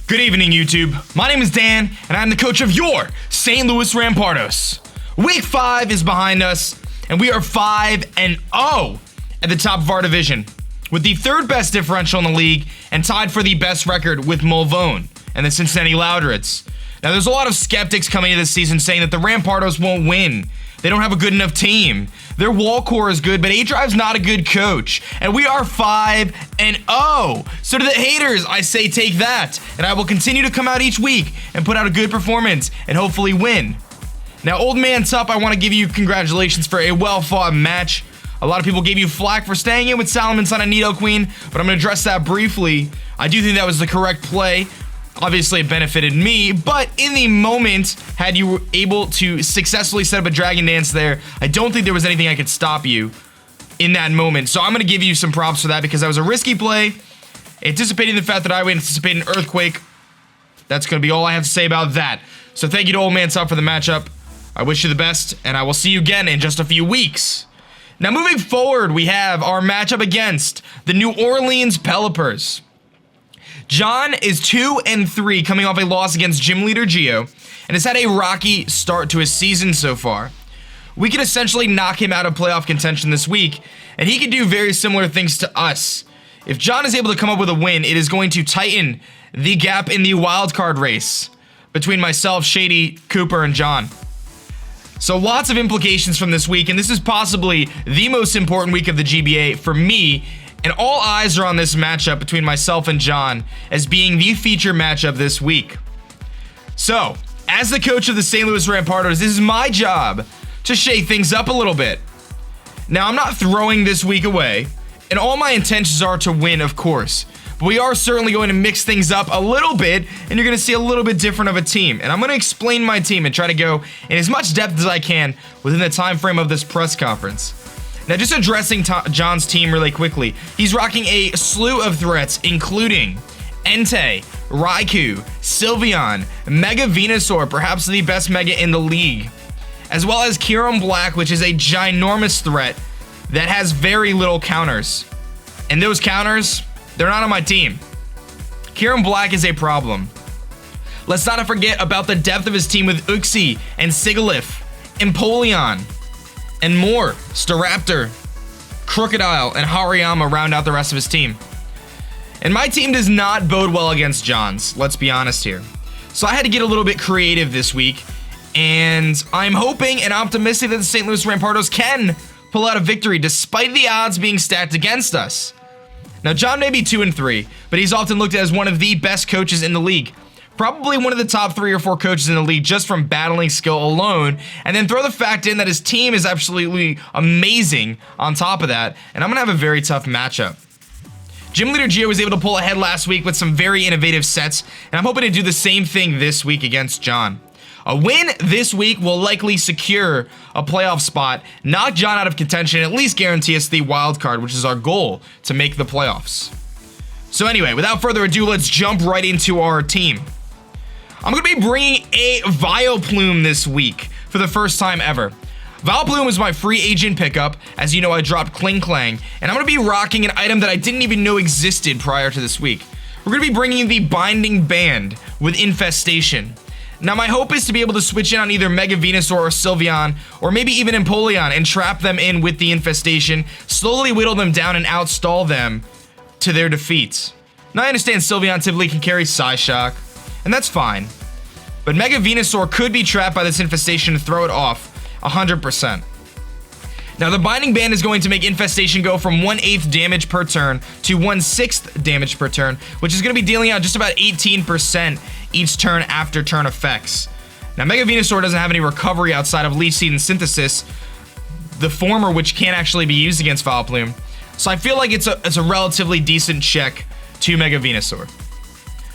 Good evening, YouTube. My name is Dan, and I'm the coach of your St. Louis Rampardos. Week 5 is behind us, and we are 5-0 at the top of our division, with the third best differential in the league and tied for the best record with Mulvone and the Cincinnati Loudreds. Now, there's a lot of skeptics coming into this season saying that the Rampardos won't win. They don't have a good enough team. Their wall core is good, but aDrive's not a good coach. And we are 5-0. So to the haters, I say take that. And I will continue to come out each week and put out a good performance and hopefully win. Now, Old Man Tup, I want to give you congratulations for a well-fought match. A lot of people gave you flack for staying in with Salomon's on a Nidoqueen, but I'm going to address that briefly. I do think that was the correct play. Obviously, it benefited me, but in the moment, had you were able to successfully set up a Dragon Dance there, I don't think there was anything I could stop you in that moment. So I'm going to give you some props for that because that was a risky play, anticipating the fact that I would anticipate an Earthquake. That's going to be all I have to say about that. So thank you to Old Man Tup for the matchup. I wish you the best, and I will see you again in just a few weeks. Now, moving forward, we have our matchup against the New Orleans Pelippers. John is 2-3, coming off a loss against Gym Leader Geo, and has had a rocky start to his season so far. We could essentially knock him out of playoff contention this week, and he could do very similar things to us. If John is able to come up with a win, it is going to tighten the gap in the wildcard race between myself, Shady, Cooper, and John. So lots of implications from this week, and this is possibly the most important week of the GBA for me. And all eyes are on this matchup between myself and John as being the feature matchup this week. So, as the coach of the St. Louis Rampardos, this is my job to shake things up a little bit. Now, I'm not throwing this week away, and all my intentions are to win, of course. But we are certainly going to mix things up a little bit, and you're going to see a little bit different of a team. And I'm going to explain my team and try to go in as much depth as I can within the time frame of this press conference. Now, just addressing John's team really quickly, he's rocking a slew of threats, including Entei, Raikou, Sylveon, Mega Venusaur, perhaps the best Mega in the league, as well as Kyurem Black, which is a ginormous threat that has very little counters. And those counters, they're not on my team. Kyurem Black is a problem. Let's not forget about the depth of his team with Uxie and Sigilyph, Empoleon, and more. Staraptor, Crocodile, and Hariyama round out the rest of his team. And my team does not bode well against John's, let's be honest here. So I had to get a little bit creative this week, and I'm hoping and optimistic that the St. Louis Rampardos can pull out a victory despite the odds being stacked against us. Now, John may be 2-3, but he's often looked at as one of the best coaches in the league. Probably one of the top 3 or 4 coaches in the league just from battling skill alone. And then throw the fact in that his team is absolutely amazing on top of that. And I'm going to have a very tough matchup. Gym Leader Geo was able to pull ahead last week with some very innovative sets. And I'm hoping to do the same thing this week against John. A win this week will likely secure a playoff spot, knock John out of contention, and at least guarantee us the wild card, which is our goal to make the playoffs. So anyway, without further ado, let's jump right into our team. I'm going to be bringing a Vileplume this week for the first time ever. Vileplume was my free agent pickup. As you know, I dropped Kling Klang, and I'm going to be rocking an item that I didn't even know existed prior to this week. We're going to be bringing the Binding Band with Infestation. Now, my hope is to be able to switch in on either Mega Venusaur or Sylveon, or maybe even Empoleon, and trap them in with the Infestation, slowly whittle them down and outstall them to their defeat. Now, I understand Sylveon typically can carry Psyshock, and that's fine. But Mega Venusaur could be trapped by this Infestation and throw it off 100%. Now, the Binding Band is going to make Infestation go from 1/8 damage per turn to 1/6 damage per turn, which is going to be dealing out just about 18% each turn after turn effects. Now, Mega Venusaur doesn't have any recovery outside of Leech Seed and Synthesis, the former which can't actually be used against Vileplume. So I feel like it's a relatively decent check to Mega Venusaur.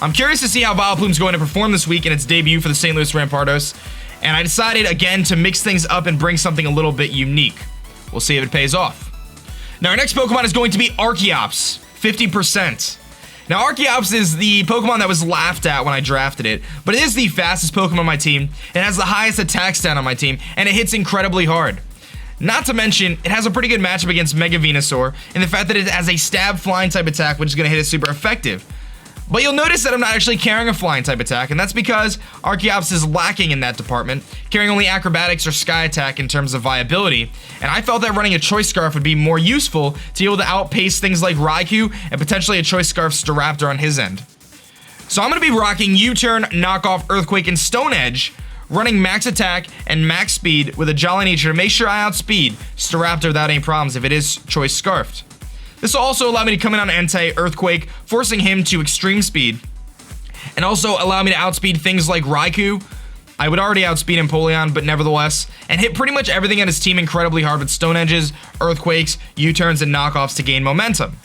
I'm curious to see how Vileplume's going to perform this week in its debut for the St. Louis Rampardos, and I decided again to mix things up and bring something a little bit unique. We'll see if it pays off. Now, our next Pokemon is going to be Archeops, 50%. Now, Archeops is the Pokemon that was laughed at when I drafted it, but it is the fastest Pokemon on my team, it has the highest attack stat on my team, and it hits incredibly hard. Not to mention, it has a pretty good matchup against Mega Venusaur, in the fact that it has a stab flying type attack, which is going to hit it super effective. But you'll notice that I'm not actually carrying a flying type attack, and that's because Archeops is lacking in that department, carrying only acrobatics or sky attack in terms of viability, and I felt that running a Choice Scarf would be more useful to be able to outpace things like Raikou and potentially a Choice Scarf Staraptor on his end. So I'm going to be rocking U-Turn, Knockoff, Earthquake, and Stone Edge, running max attack and max speed with a Jolly Nature to make sure I outspeed Staraptor without any problems if it is Choice Scarfed. This will also allow me to come in on Entei, Earthquake, forcing him to extreme speed, and also allow me to outspeed things like Raikou. I would already outspeed Empoleon, but nevertheless, and hit pretty much everything on his team incredibly hard with Stone Edges, Earthquakes, U-Turns, and Knockoffs to gain momentum.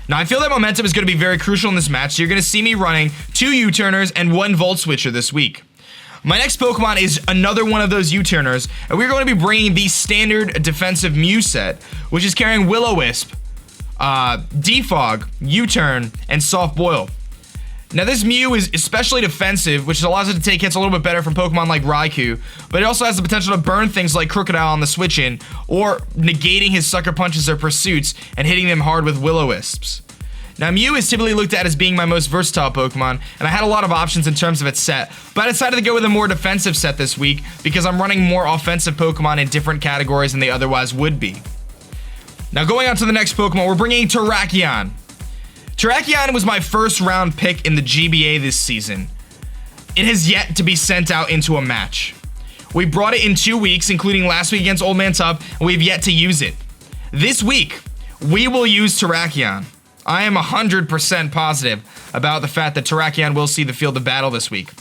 Now, I feel that momentum is going to be very crucial in this match, so you're going to see me running 2 U-Turners and 1 Volt Switcher this week. My next Pokemon is another one of those U-Turners, and we're going to be bringing the standard defensive Mew set, which is carrying Will-O-Wisp, Defog, U-Turn, and Soft Boil. Now this Mew is especially defensive, which allows it to take hits a little bit better from Pokemon like Raikou, but it also has the potential to burn things like Crocodile on the switch-in, or negating his Sucker Punches or Pursuits and hitting them hard with Will-O-Wisps. Now Mew is typically looked at as being my most versatile Pokemon, and I had a lot of options in terms of its set, but I decided to go with a more defensive set this week because I'm running more offensive Pokemon in different categories than they otherwise would be. Now going on to the next Pokemon, we're bringing Terrakion. Terrakion was my first round pick in the GBA this season. It has yet to be sent out into a match. We brought it in 2 weeks, including last week against Old Man Tup, and we've yet to use it. This week, we will use Terrakion. I am 100% positive about the fact that Terrakion will see the field of battle this week.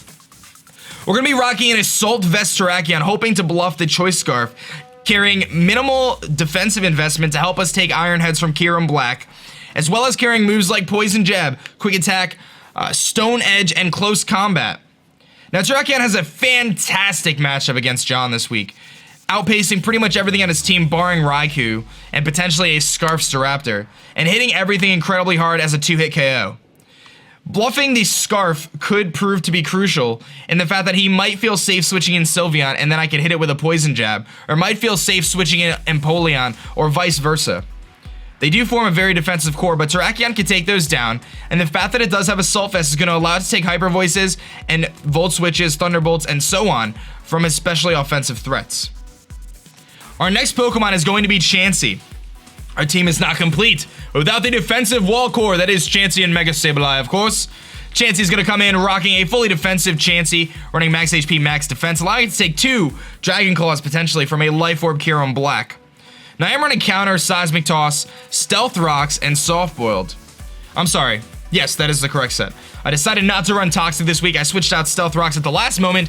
We're going to be rocking an Assault Vest Terrakion, hoping to bluff the Choice Scarf, carrying minimal defensive investment to help us take Iron Heads from Kyurem Black, as well as carrying moves like Poison Jab, Quick Attack, Stone Edge, and Close Combat. Now, Terrakion has a fantastic matchup against John this week, outpacing pretty much everything on his team barring Raikou and potentially a Scarf Staraptor, and hitting everything incredibly hard as a 2-hit KO. Bluffing the Scarf could prove to be crucial in the fact that he might feel safe switching in Sylveon and then I can hit it with a Poison Jab, or might feel safe switching in Empoleon, or vice versa. They do form a very defensive core, but Terrakion can take those down, and the fact that it does have Assault Vest is going to allow it to take Hyper Voices and Volt Switches, Thunderbolts, and so on from especially offensive threats. Our next Pokemon is going to be Chansey. Our team is not complete without the defensive wall core that is Chansey and Mega Sableye, of course. Chansey is going to come in rocking a fully defensive Chansey, running max HP, max defense, allowing it to take 2 Dragon Claws potentially from a Life Orb Kyurem Black. Now I am running Counter, Seismic Toss, Stealth Rocks, and Soft Boiled. I'm sorry. Yes, that is the correct set. I decided not to run Toxic this week. I switched out Stealth Rocks at the last moment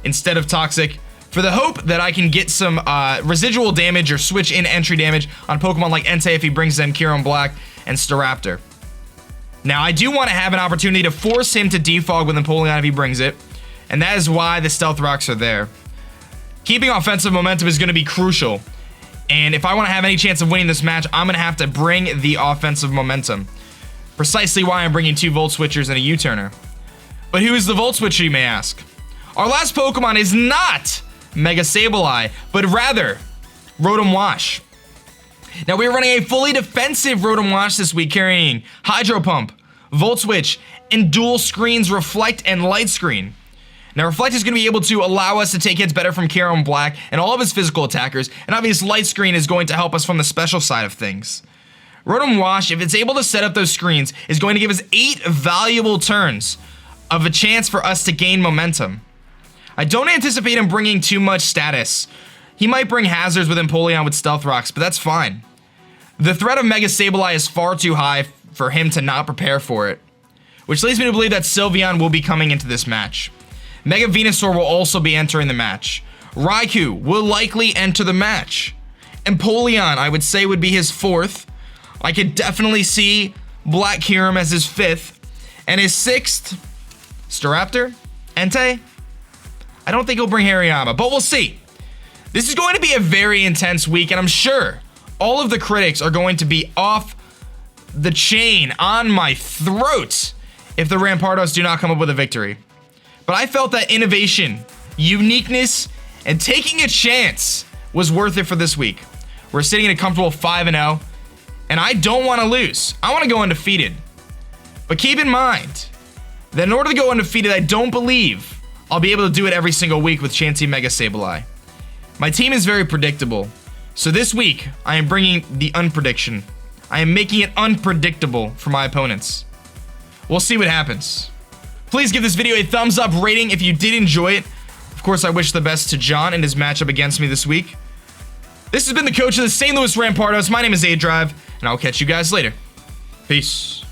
instead of Toxic, for the hope that I can get some residual damage or switch in entry damage on Pokemon like Entei if he brings them Kyurem Black and Staraptor. Now, I do want to have an opportunity to force him to defog with Empoleon if he brings it, and that is why the Stealth Rocks are there. Keeping offensive momentum is going to be crucial, and if I want to have any chance of winning this match, I'm going to have to bring the offensive momentum. Precisely why I'm bringing 2 Volt Switchers and a U-Turner. But who is the Volt Switcher, you may ask? Our last Pokemon is not Mega Sableye, but rather Rotom Wash. Now we're running a fully defensive Rotom Wash this week, carrying Hydro Pump, Volt Switch, and Dual Screens Reflect and Light Screen. Now Reflect is going to be able to allow us to take hits better from Kyurem Black and all of his physical attackers, and obviously Light Screen is going to help us from the special side of things. Rotom Wash, if it's able to set up those screens, is going to give us 8 valuable turns of a chance for us to gain momentum. I don't anticipate him bringing too much status. He might bring hazards with Empoleon with Stealth Rocks, but that's fine. The threat of Mega Sableye is far too high for him to not prepare for it, which leads me to believe that Sylveon will be coming into this match. Mega Venusaur will also be entering the match. Raikou will likely enter the match. Empoleon, I would say, would be his 4th. I could definitely see Black Kyurem as his 5th. And his 6th, Staraptor? Entei? I don't think he'll bring Hariyama, but we'll see. This is going to be a very intense week, and I'm sure all of the critics are going to be off the chain on my throat if the Rampardos do not come up with a victory. But I felt that innovation, uniqueness, and taking a chance was worth it for this week. We're sitting at a comfortable 5-0, and I don't want to lose. I want to go undefeated. But keep in mind, that in order to go undefeated, I don't believe I'll be able to do it every single week with Chansey Mega Sableye. My team is very predictable, so this week I am bringing the unprediction. I am making it unpredictable for my opponents. We'll see what happens. Please give this video a thumbs up rating if you did enjoy it. Of course, I wish the best to John in his matchup against me this week. This has been the coach of the St. Louis Rampardos. My name is aDrive, and I'll catch you guys later. Peace.